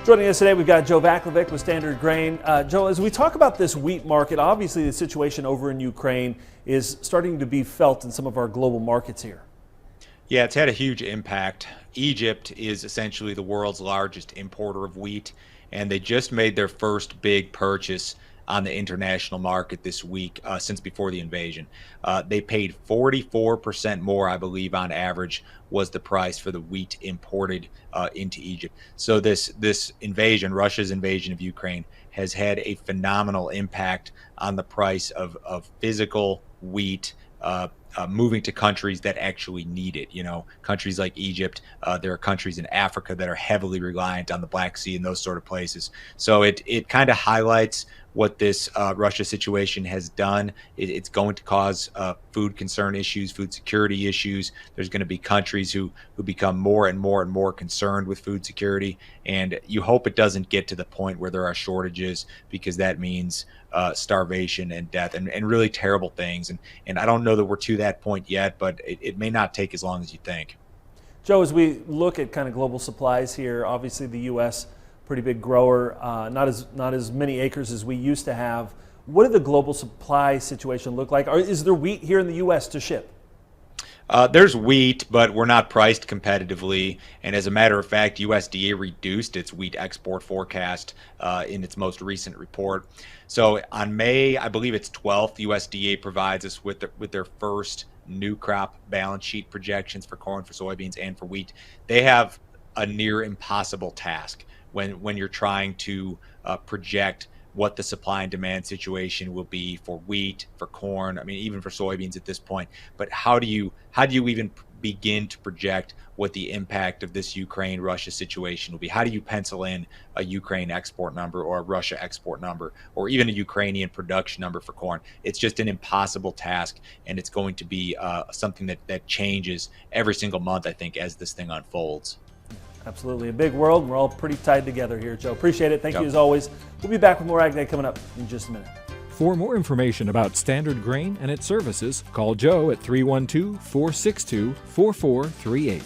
Joining us today, we've got Joe Vaclavic with Standard Grain. Joe, as we talk about this wheat market, obviously the situation over in Ukraine is starting to be felt in some of our global markets here. Yeah, it's had a huge impact. Egypt is essentially the world's largest importer of wheat, and they just made their first big purchase on the international market this week since before the invasion. They paid 44% more, I believe, on average, was the price for the wheat imported into Egypt. So this invasion, Russia's invasion of Ukraine, has had a phenomenal impact on the price of physical wheat. Moving to countries that actually need it, countries like Egypt. There are countries in Africa that are heavily reliant on the Black Sea and those sort of places. So it kind of highlights what this Russia situation has done. It's going to cause food concern issues, food security issues. There's going to be countries who become more and more and more concerned with food security. And you hope it doesn't get to the point where there are shortages, because that means starvation and death and really terrible things. And I don't know that we're to that point yet, but it may not take as long as you think. Joe, as we look at kind of global supplies here, obviously the U.S., pretty big grower, not as many acres as we used to have. What did the global supply situation look like? Is there wheat here in the U.S. to ship? There's wheat, but we're not priced competitively. And as a matter of fact, USDA reduced its wheat export forecast in its most recent report. So on May, I believe it's 12th, USDA provides us with their first new crop balance sheet projections for corn, for soybeans, and for wheat. They have a near impossible task when you're trying to project what the supply and demand situation will be for wheat, for corn, I mean, even for soybeans at this point. But how do you even begin to project what the impact of this Ukraine-Russia situation will be? How do you pencil in a Ukraine export number or a Russia export number or even a Ukrainian production number for corn? It's just an impossible task, and it's going to be something that changes every single month, I think, as this thing unfolds. Absolutely. A big world, and we're all pretty tied together here, Joe. Appreciate it. Thank you as always. We'll be back with more Ag Day coming up in just a minute. For more information about Standard Grain and its services, call Joe at 312-462-4438.